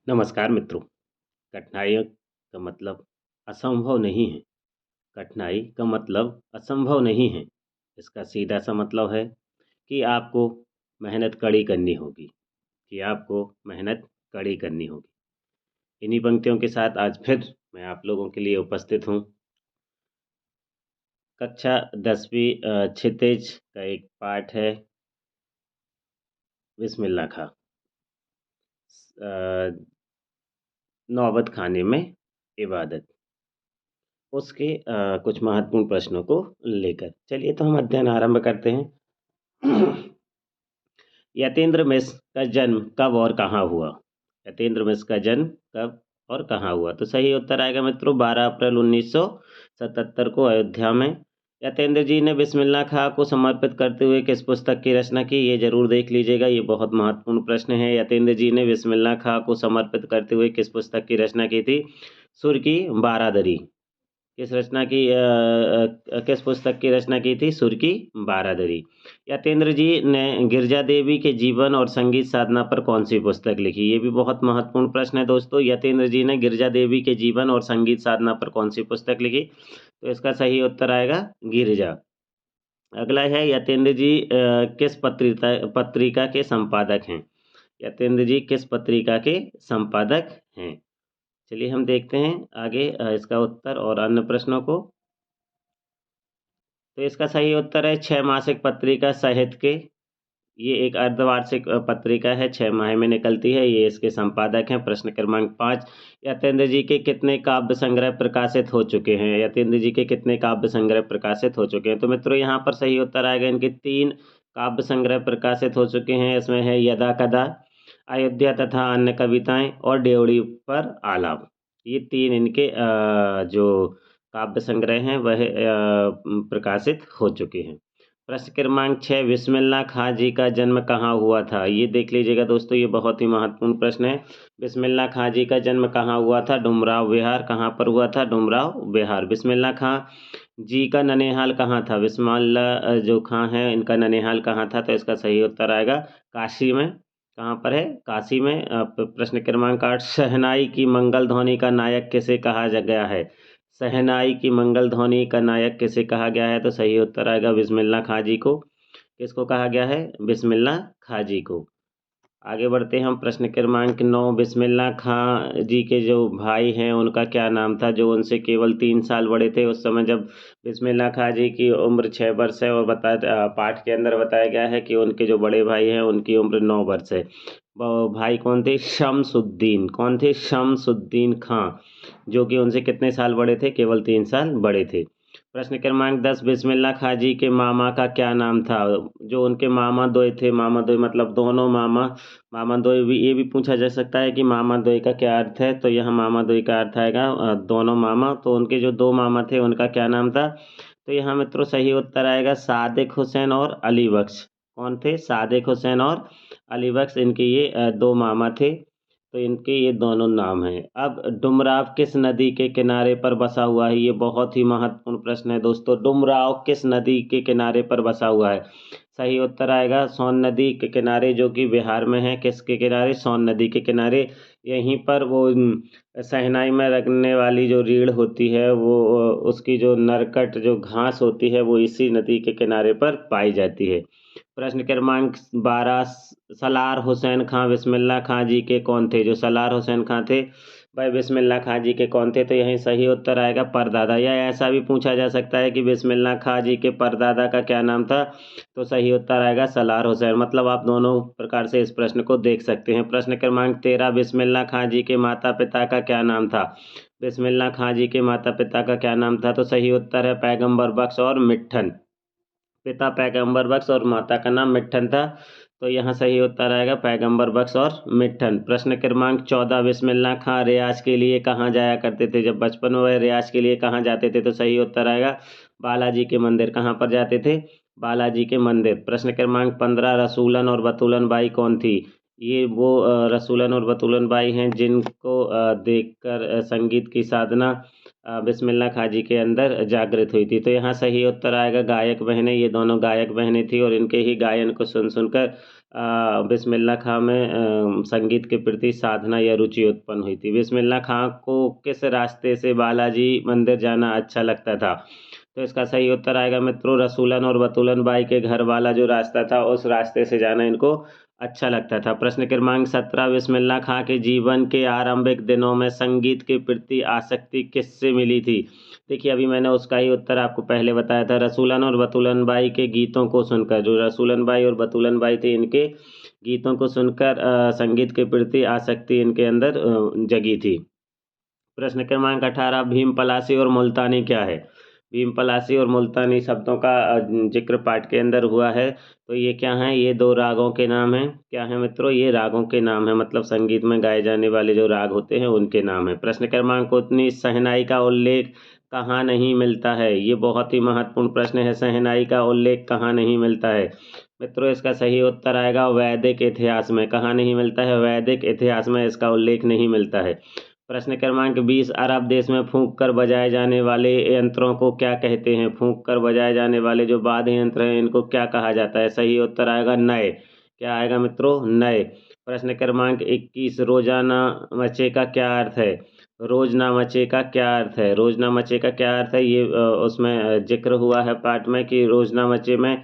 नमस्कार मित्रों। कठिनाइयों का मतलब असंभव नहीं है। कठिनाई का मतलब असंभव नहीं है। इसका सीधा सा मतलब है कि आपको मेहनत कड़ी करनी होगी कि आपको मेहनत कड़ी करनी होगी। इन्हीं पंक्तियों के साथ आज फिर मैं आप लोगों के लिए उपस्थित हूँ। कक्षा 10वीं क्षितिज का एक पाठ है बिस्मिल्लाह खां। नौबत खाने में इबादत। उसके कुछ महत्वपूर्ण प्रश्नों को लेकर चलिए तो हम अध्ययन आरंभ करते हैं। यतीन्द्र मिश्र का जन्म कब और कहाँ हुआ? यतीन्द्र मिश्र का जन्म कब और कहाँ हुआ? तो सही उत्तर आएगा मित्रों 12 अप्रैल 1977 को अयोध्या में। यतीन्द्र जी ने बिस्मिल्लाह खां को समर्पित करते हुए किस पुस्तक की रचना की? ये जरूर देख लीजिएगा, ये बहुत महत्वपूर्ण प्रश्न है। यतीन्द्र जी ने बिस्मिल्लाह खां को समर्पित करते हुए किस पुस्तक की रचना की थी? सुर की बारादरी। किस पुस्तक की रचना की थी? सुर की बारादरी। यतीन्द्र जी ने गिरजा देवी के जीवन और संगीत साधना पर कौन सी पुस्तक लिखी? ये भी बहुत महत्वपूर्ण प्रश्न है दोस्तों। यतीन्द्र जी ने गिरजा देवी के जीवन और संगीत साधना पर कौन सी पुस्तक लिखी? तो इसका सही उत्तर आएगा गिरिजा। अगला है यतीन्द्र जी किस पत्रिका के संपादक हैं? यतीन्द्र जी किस पत्रिका के संपादक हैं? चलिए हम देखते हैं आगे इसका उत्तर और अन्य प्रश्नों को। तो इसका सही उत्तर है 6 मासिक पत्रिका साहित्य के। ये एक अर्धवार्षिक पत्रिका है, 6 माह में निकलती है। ये इसके संपादक हैं। प्रश्न क्रमांक 5, यतीन्द्र जी के कितने काव्य संग्रह प्रकाशित हो चुके हैं? यतीन्द्र जी के कितने काव्य संग्रह प्रकाशित हो चुके हैं? तो मित्रों यहाँ पर सही उत्तर आएगा इनके 3 काव्य संग्रह प्रकाशित हो चुके हैं। इसमें है यदा कदा, अयोध्या तथा अन्य कविताएं और ड्योढ़ी पर आलाप। ये 3 इनके जो काव्य संग्रह हैं वह प्रकाशित हो चुके हैं। प्रश्न क्रमांक 6, बिस्मिल्लाह खां जी का जन्म कहाँ हुआ था? ये देख लीजिएगा दोस्तों, ये बहुत ही महत्वपूर्ण प्रश्न है। बिस्मिल्लाह खां जी का जन्म कहाँ हुआ था? डुमराव बिहार। कहाँ पर हुआ था? डुमराव बिहार। बिस्मिल्लाह खां जी का ननिहाल कहाँ था? बिस्मिल्लाह जो खां है इनका ननिहाल कहाँ था? तो इसका सही उत्तर आएगा काशी में। कहाँ पर है? काशी में। प्रश्न क्रमांक 8, शहनाई की मंगल ध्वनि का नायक किसे कहा गया है? शहनाई की मंगल ध्वनि का नायक किसे कहा गया है? तो सही उत्तर आएगा बिस्मिल्लाह खां जी को। किसको कहा गया है? बिस्मिल्लाह खां जी को। आगे बढ़ते हैं हम। प्रश्न क्रमांक 9, बिस्मिल्लाह खां जी के जो भाई हैं उनका क्या नाम था, जो उनसे केवल 3 साल बड़े थे उस समय जब बिस्मिल्लाह खां जी की उम्र 6 वर्ष है? और पाठ के अंदर बताया गया है कि उनके जो बड़े भाई हैं उनकी उम्र 9 वर्ष है। वो भाई कौन थे? शमसुद्दीन। कौन थे? शमसुद्दीन खां, जो कि उनसे कितने साल बड़े थे? केवल 3 साल बड़े थे। प्रश्न क्रमांक 10, बिस्मिल्लाह खां जी के मामा का क्या नाम था? जो उनके मामा द्वय थे, मामा द्वय मतलब दोनों मामा, मामा द्वय भी, ये भी पूछा जा सकता है कि मामा द्वय का क्या अर्थ है? तो यहाँ मामा द्वय का अर्थ आएगा दोनों मामा। तो उनके जो 2 मामा थे उनका क्या नाम था? तो यहाँ मित्रों सही उत्तर आएगा सादिक हुसैन और अली बख्श। कौन थे? सादिक हुसैन और अली बख्श, इनके ये 2 मामा थे। तो इनके ये दोनों नाम हैं। अब डुमराव किस नदी के किनारे पर बसा हुआ है? ये बहुत ही महत्वपूर्ण प्रश्न है दोस्तों। डुमराव किस नदी के किनारे पर बसा हुआ है? सही उत्तर आएगा सोन नदी के किनारे, जो कि बिहार में है। किसके किनारे? सोन नदी के किनारे। यहीं पर वो शहनाई में रखने वाली जो रीढ़ होती है वो उसकी जो नरकट जो घास होती है वो इसी नदी के किनारे पर पाई जाती है। प्रश्न क्रमांक 12, सलार हुसैन खां बिस्मिल्लाह खां जी के कौन थे? जो सलार हुसैन खां थे भाई बिस्मिल्लाह खां जी के कौन थे? तो यही सही उत्तर आएगा परदादा। या ऐसा भी पूछा जा सकता है कि बिस्मिल्लाह खां जी के परदादा का क्या नाम था? तो सही उत्तर आएगा सलार हुसैन। मतलब आप दोनों प्रकार से इस प्रश्न को देख सकते हैं। प्रश्न क्रमांक 13, बिस्मिल्लाह खां जी के माता पिता का क्या नाम था? बिस्मिल्लाह खां जी के माता पिता का क्या नाम था? तो सही उत्तर है पैगंबर बख्श और मिट्ठन। पिता पैगंबर बख्श और माता का नाम मिट्ठन था। तो यहाँ सही उत्तर आएगा पैगंबर बख्श और मिट्ठन। प्रश्न क्रमांक 14, बिस्मिल्लाह खां रियाज के लिए कहाँ जाया करते थे? जब बचपन में वह रियाज के लिए कहाँ जाते थे? तो सही उत्तर आएगा बालाजी के मंदिर। कहाँ पर जाते थे? बालाजी के मंदिर। प्रश्न क्रमांक 15, रसूलन और बतूलन बाई कौन थी? ये वो रसूलन और बतूलन बाई हैं जिनको देखकर संगीत की साधना बिस्मिल्लाह खां जी के अंदर जागृत हुई थी। तो यहाँ सही उत्तर आएगा गायक बहनें। ये दोनों गायक बहनें थी और इनके ही गायन को सुन सुनकर बिस्मिल्लाह खां में संगीत के प्रति साधना या रुचि उत्पन्न हुई थी। बिस्मिल्लाह खां को किस रास्ते से बालाजी मंदिर जाना अच्छा लगता था? तो इसका सही उत्तर आएगा मित्रों, रसूलन और बतूलन बाई के घर वाला जो रास्ता था उस रास्ते से जाना इनको अच्छा लगता था। प्रश्न क्रमांक 17, बिस्मिल्लाह खां के जीवन के आरंभिक दिनों में संगीत के प्रति आसक्ति किससे मिली थी? देखिए, अभी मैंने उसका ही उत्तर आपको पहले बताया था, रसूलन और बतूलन बाई के गीतों को सुनकर। जो रसूलन बाई और बतूलन बाई थे, इनके गीतों को सुनकर संगीत के प्रति आसक्ति इनके अंदर जगी थी। प्रश्न क्रमांक 18, भीम पलासी और मुल्तानी क्या है? भीम पलासी और मुल्तानी शब्दों का जिक्र पाठ के अंदर हुआ है। तो ये क्या हैं? ये दो रागों के नाम हैं। क्या है मित्रों? ये रागों के नाम हैं, मतलब संगीत में गाए जाने वाले जो राग होते हैं उनके नाम हैं। प्रश्न क्रमांक 19, शहनाई का उल्लेख कहाँ नहीं मिलता है? ये बहुत ही महत्वपूर्ण प्रश्न है। शहनाई का उल्लेख कहाँ नहीं मिलता है? मित्रों, इसका सही उत्तर आएगा वैदिक इतिहास में। कहाँ नहीं मिलता है? वैदिक इतिहास में इसका उल्लेख नहीं मिलता है। प्रश्न क्रमांक 20, अरब देश में फूंक कर बजाए जाने वाले यंत्रों को क्या कहते हैं? फूंक कर बजाए जाने वाले जो वाद्य यंत्र हैं इनको क्या कहा जाता है? सही उत्तर आएगा नए। क्या आएगा मित्रों? नए। प्रश्न क्रमांक 21, रोजाना मचे का क्या अर्थ है? रोज ना मचे का क्या अर्थ है? रोज ना मचे का क्या अर्थ है? ये उसमें जिक्र हुआ है पाठ में कि रोज ना मचे में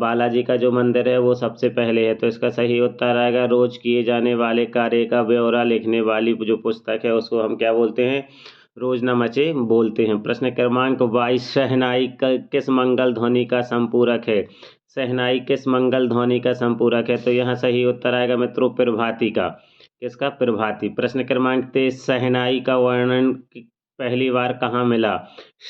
बालाजी का जो मंदिर है वो सबसे पहले है। तो इसका सही उत्तर आएगा रोज किए जाने वाले कार्य का ब्यौरा लिखने वाली जो पुस्तक है उसको हम क्या बोलते हैं? रोज न मचे बोलते हैं। प्रश्न क्रमांक 22, शहनाई किस मंगल ध्वनि का संपूरक है? शहनाई किस मंगल ध्वनि का संपूरक है? तो यहाँ सही उत्तर आएगा मित्रों प्रभाती का। किसका? प्रभाती। प्रश्न क्रमांक 23, शहनाई का वर्णन पहली बार कहाँ मिला?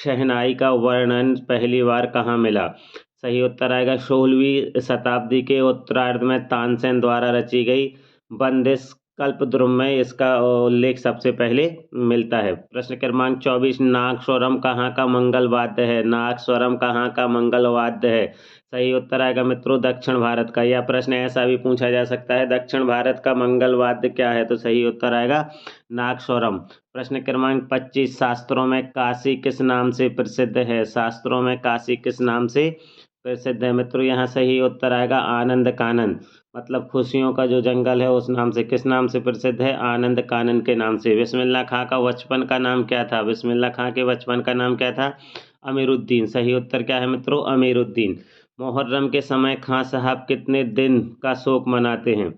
शहनाई का वर्णन पहली बार कहाँ मिला? सही उत्तर आएगा 16वीं शताब्दी के उत्तरार्ध में तानसेन द्वारा रची गई बंदिश कल्पद्रुम में इसका उल्लेख सबसे पहले मिलता है। प्रश्न क्रमांक 24, नागस्वरम कहाँ का मंगल वाद्य है? नागस्वरम कहाँ का मंगल वाद्य है? सही उत्तर आएगा मित्रों दक्षिण भारत का। यह प्रश्न ऐसा भी पूछा जा सकता है, दक्षिण भारत का मंगल वाद्य क्या है? तो सही उत्तर आएगा नागस्वरम। प्रश्न क्रमांक 25, शास्त्रों में काशी किस नाम से प्रसिद्ध है? शास्त्रों में काशी किस नाम से प्रसिद्ध है? मित्रों, यहाँ सही उत्तर आएगा आनंद कानन, मतलब खुशियों का जो जंगल है उस नाम से। किस नाम से प्रसिद्ध है? आनंद कानन के नाम से। बिस्मिल्लाह खां का बचपन का नाम क्या था? बिस्मिल्लाह खां के बचपन का नाम क्या था? अमीरुद्दीन। सही उत्तर क्या है मित्रों? अमीरुद्दीन। मुहर्रम के समय खां साहब कितने दिन का शोक मनाते हैं?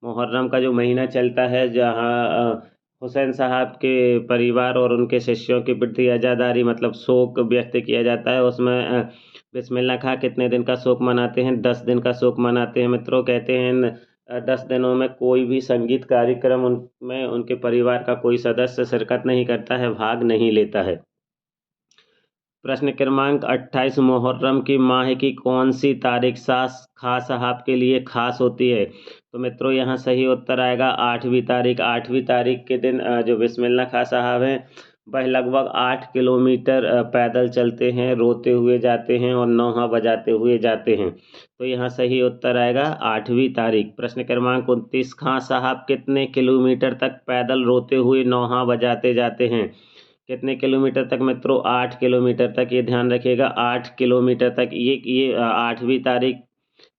मुहर्रम का जो महीना चलता है जहाँ हुसैन साहब के परिवार और उनके शिष्यों के प्रति अजादारी मतलब शोक व्यक्त किया जाता है, उसमें बिस्मिल्लाह खां कितने दिन का शोक मनाते हैं? 10 दिन का शोक मनाते हैं मित्रों। कहते हैं 10 दिनों में कोई भी संगीत कार्यक्रम उनमें उनके परिवार का कोई सदस्य शिरकत नहीं करता है, भाग नहीं लेता है। प्रश्न क्रमांक 28, मुहर्रम की माह की कौन सी तारीख खां साहब के लिए खास होती है? तो मित्रों, यहाँ सही उत्तर आएगा 8वीं तारीख। 8वीं तारीख के दिन जो बिस्मिल्लाह खां साहब हैं वह लगभग 8 किलोमीटर पैदल चलते हैं, रोते हुए जाते हैं और नौहा बजाते हुए जाते हैं। तो यहाँ सही उत्तर आएगा 8वीं तारीख। प्रश्न क्रमांक 29, खां साहब कितने किलोमीटर तक पैदल रोते हुए नौहा बजाते जाते हैं? कितने किलोमीटर तक मित्रों? 8 किलोमीटर तक। ये ध्यान रखिएगा 8 किलोमीटर तक। ये 8वीं तारीख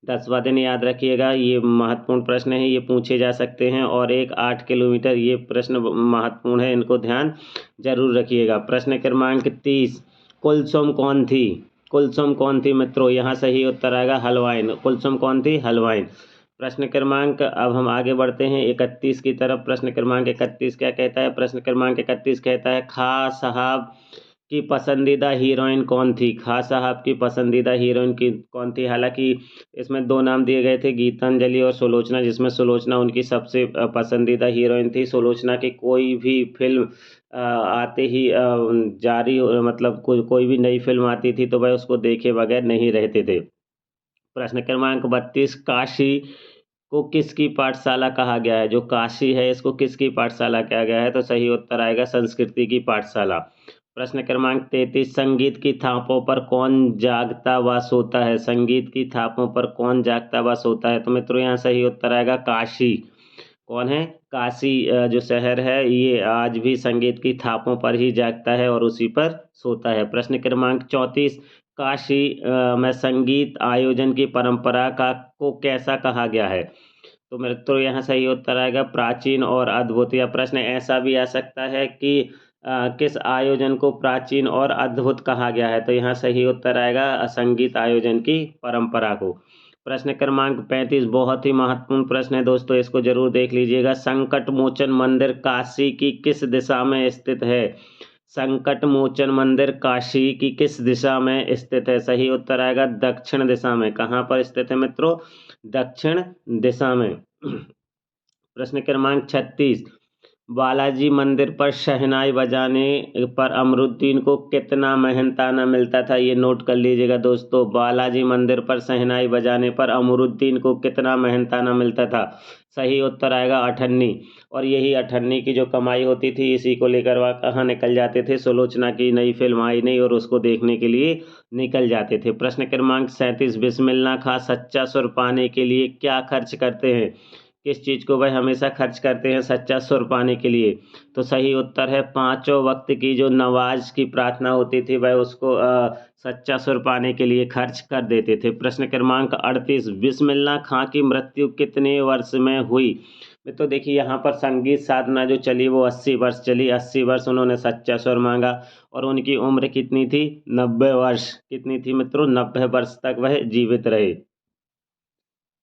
10वां दिन याद रखिएगा। ये महत्वपूर्ण प्रश्न है, ये पूछे जा सकते हैं। और एक 8 किलोमीटर, ये प्रश्न महत्वपूर्ण है, इनको ध्यान जरूर रखिएगा। प्रश्न क्रमांक 30, कुलसुम कौन थी? कुलसुम कौन थी मित्रों? यहाँ सही उत्तर आएगा हलवाइन। कुलसुम कौन थी? हलवाइन। प्रश्न क्रमांक, अब हम आगे बढ़ते हैं 31 की तरफ। प्रश्न क्रमांक 31 क्या कहता है? प्रश्न क्रमांक 31 कहता है खां साहब की पसंदीदा हीरोइन कौन थी? खां साहब की पसंदीदा हीरोइन की कौन थी? हालांकि इसमें दो नाम दिए गए थे, गीतांजलि और सुलोचना, जिसमें सुलोचना उनकी सबसे पसंदीदा हीरोइन थी। सुलोचना की कोई भी फिल्म आते ही मतलब कोई भी नई फिल्म आती थी तो वह उसको देखे बगैर नहीं रहते थे। प्रश्न क्रमांक 32, काशी को किसकी पाठशाला कहा गया है? जो काशी है इसको किसकी पाठशाला कहा गया है? तो सही उत्तर आएगा संस्कृति की पाठशाला। प्रश्न क्रमांक 33, संगीत की थापों पर कौन जागता व सोता है? संगीत की थापों पर कौन जागता व सोता है? तो मित्रों यहाँ सही उत्तर आएगा काशी। कौन है? काशी जो शहर है ये आज भी संगीत की थापों पर ही जागता है और उसी पर सोता है। प्रश्न क्रमांक 34, काशी में संगीत आयोजन की परंपरा को कैसा कहा गया है? तो मित्रों यहाँ सही उत्तर आएगा प्राचीन और अद्भुत। या प्रश्न ऐसा भी आ सकता है कि किस आयोजन को प्राचीन और अद्भुत कहा गया है? तो यहाँ सही उत्तर आएगा संगीत आयोजन की परंपरा को। प्रश्न क्रमांक 35 बहुत ही महत्वपूर्ण प्रश्न है दोस्तों, इसको जरूर देख लीजिएगा। संकट मोचन मंदिर काशी की किस दिशा में स्थित है? संकट मोचन मंदिर काशी की किस दिशा में स्थित है? सही उत्तर आएगा दक्षिण दिशा में। कहाँ पर स्थित है मित्रों? दक्षिण दिशा में। प्रश्न क्रमांक 36, बालाजी मंदिर पर शहनाई बजाने पर अमरुद्दीन को कितना मेहनताना मिलता था? ये नोट कर लीजिएगा दोस्तों। बालाजी मंदिर पर शहनाई बजाने पर अमरुद्दीन को कितना मेहनताना मिलता था? सही उत्तर आएगा 58। और यही 58 की जो कमाई होती थी इसी को लेकर वह कहाँ निकल जाते थे? सुलोचना की नई फिल्म आई नहीं और उसको देखने के लिए निकल जाते थे। प्रश्न क्रमांक 37, बिस्मिल्लाह खां सच्चा सुर पाने के लिए क्या खर्च करते हैं? किस चीज़ को वह हमेशा खर्च करते हैं सच्चा सुर पाने के लिए? तो सही उत्तर है पांचों वक्त की जो नवाज की प्रार्थना होती थी वह उसको सच्चा सुर पाने के लिए खर्च कर देते थे। प्रश्न क्रमांक 38, बिस्मिल्लाह खां की मृत्यु कितने वर्ष में हुई? तो देखिए यहाँ पर संगीत साधना जो चली वो 80 वर्ष चली। 80 वर्ष उन्होंने सच्चा सुर मांगा और उनकी उम्र कितनी थी? 90 वर्ष। कितनी थी मित्रों? 90 वर्ष तक वह जीवित रहे।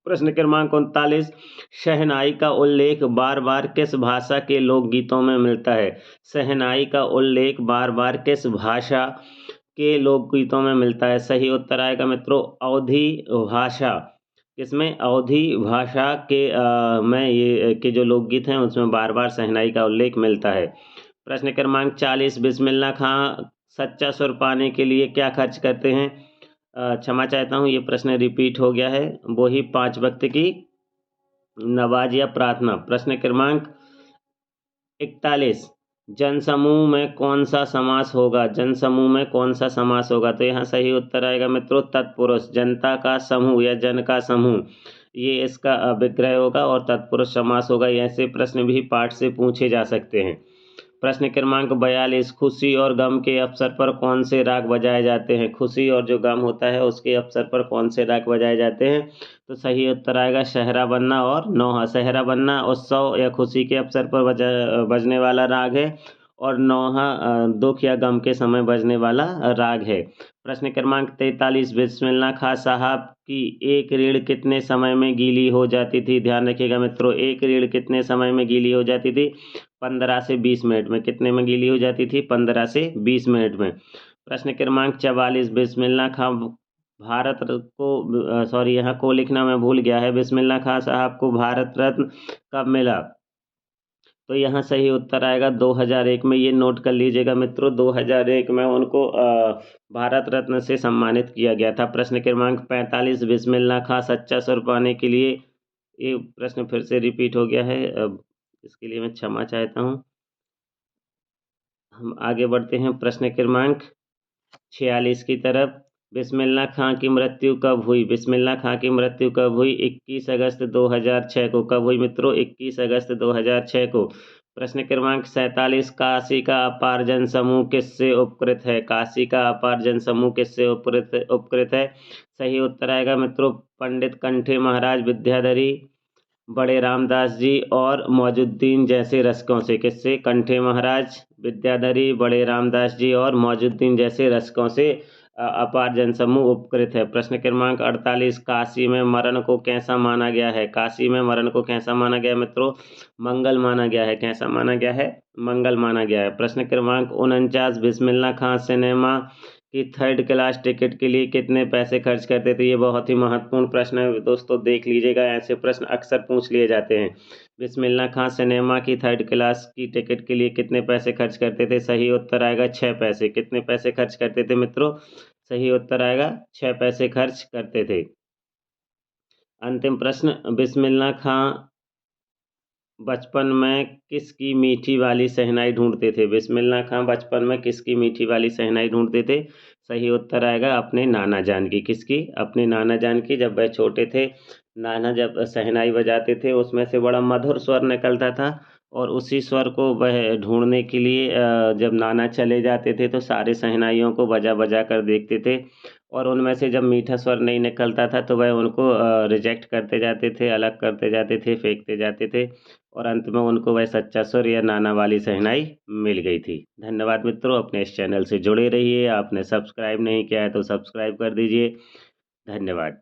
प्रश्न क्रमांक 39, शहनाई का उल्लेख बार बार किस भाषा के लोकगीतों में मिलता है? शहनाई का उल्लेख बार बार किस भाषा के लोकगीतों में मिलता है? सही उत्तर आएगा मित्रों अवधी भाषा। इसमें अवधी भाषा के में ये के जो लोकगीत हैं उसमें बार बार शहनाई का उल्लेख मिलता है। प्रश्न क्रमांक 40, बिस्मिल्लाह खां सच्चा सुर पाने के लिए क्या खर्च करते हैं? क्षमा चाहता हूँ ये प्रश्न रिपीट हो गया है। वही 5 वक्त की नवाज या प्रार्थना। प्रश्न क्रमांक 41, जनसमूह में कौन सा समास होगा? जनसमूह में कौन सा समास होगा? तो यहाँ सही उत्तर आएगा मित्रों तत्पुरुष। जनता का समूह या जन का समूह ये इसका विग्रह होगा और तत्पुरुष समास होगा। ऐसे प्रश्न भी पाठ से पूछे जा सकते हैं। प्रश्न क्रमांक 42, खुशी और गम के अवसर पर कौन से राग बजाए जाते हैं? खुशी और जो गम होता है उसके अवसर पर कौन से राग बजाए जाते हैं? तो सही उत्तर आएगा सहरा बन्ना और नौहा। सहरा बन्ना उत्सव या खुशी के अवसर पर बजने वाला राग है और नौहा दुख या गम के समय बजने वाला राग है। प्रश्न क्रमांक 43, बिस्मिल्लाह खां साहब की एक रीढ़ कितने समय में गीली हो जाती थी? ध्यान रखिएगा मित्रों, एक रीढ़ कितने समय में गीली हो जाती थी? 15 से 20 मिनट में। कितने में गीली हो जाती थी? 15 से 20 मिनट में। प्रश्न क्रमांक 44, बिस्मिल्लाह खां भारत रत्न को सॉरी यहाँ को लिखना मैं भूल गया है। बिस्मिल्लाह खां साहब को भारत रत्न कब मिला? तो यहाँ सही उत्तर आएगा 2001 में। ये नोट कर लीजिएगा मित्रों 2001 में उनको भारत रत्न से सम्मानित किया गया था। प्रश्न क्रमांक 45, बिस्मिल्लाह खां सच्चा सुर पाने के लिए ये प्रश्न फिर से रिपीट हो गया है, इसके लिए मैं क्षमा चाहता हूँ। हम आगे बढ़ते हैं प्रश्न क्रमांक 46 की तरफ। बिस्मिल्लाह खां की मृत्यु कब हुई? बिस्मिल्लाह खां की मृत्यु कब हुई? 21 अगस्त 2006 को। कब हुई मित्रों? 21 अगस्त 2006 को। प्रश्न क्रमांक 47, काशी का अपार जन समूह किससे उपकृत है? काशी का अपार जन समूह किससे उपकृत है? सही उत्तर आएगा मित्रों पंडित कंठे महाराज, विद्याधरी, बड़े रामदास जी और मौजुद्दीन जैसे रसिकों से। किससे? कंठे महाराज, विद्याधरी, बड़े रामदास जी और मौजुद्दीन जैसे रसिकों से अपार जनसमूह उपकृत है। प्रश्न क्रमांक 48, काशी में मरण को कैसा माना गया है? काशी में मरण को कैसा माना गया है मित्रों? मंगल माना गया है। कैसा माना गया है? मंगल माना गया है। प्रश्न क्रमांक 49, बिस्मिल्लाह खां सिनेमा की 3rd क्लास टिकट के लिए कितने पैसे खर्च करते थे? ये बहुत ही महत्वपूर्ण प्रश्न है दोस्तों, देख लीजिएगा, ऐसे प्रश्न अक्सर पूछ लिए जाते हैं। बिस्मिल्लाह खां सिनेमा की 3rd क्लास की टिकट के लिए कितने पैसे खर्च करते थे? सही उत्तर आएगा 6 पैसे। कितने पैसे खर्च करते थे मित्रों? सही उत्तर आएगा 6 पैसे खर्च करते थे। अंतिम प्रश्न, बिस्मिल्लाह खां बचपन में किसकी मीठी वाली शहनाई ढूंढते थे? बिस्मिल्लाह खां बचपन में किसकी मीठी वाली शहनाई ढूंढते थे? सही उत्तर आएगा अपने नाना जान की। किसकी? अपने नाना जान की। जब वह छोटे थे, नाना जब शहनाई बजाते थे उसमें से बड़ा मधुर स्वर निकलता था और उसी स्वर को वह ढूंढने के लिए जब नाना चले जाते थे तो सारे शहनाइयों को बजा बजा कर देखते थे और उनमें से जब मीठा स्वर नहीं निकलता था तो वह उनको रिजेक्ट करते जाते थे, अलग करते जाते थे, फेंकते जाते थे और अंत में उनको वह सच्चा सुर या नाना वाली शहनाई मिल गई थी। धन्यवाद मित्रों, अपने इस चैनल से जुड़े रहिए। आपने सब्सक्राइब नहीं किया है तो सब्सक्राइब कर दीजिए। धन्यवाद।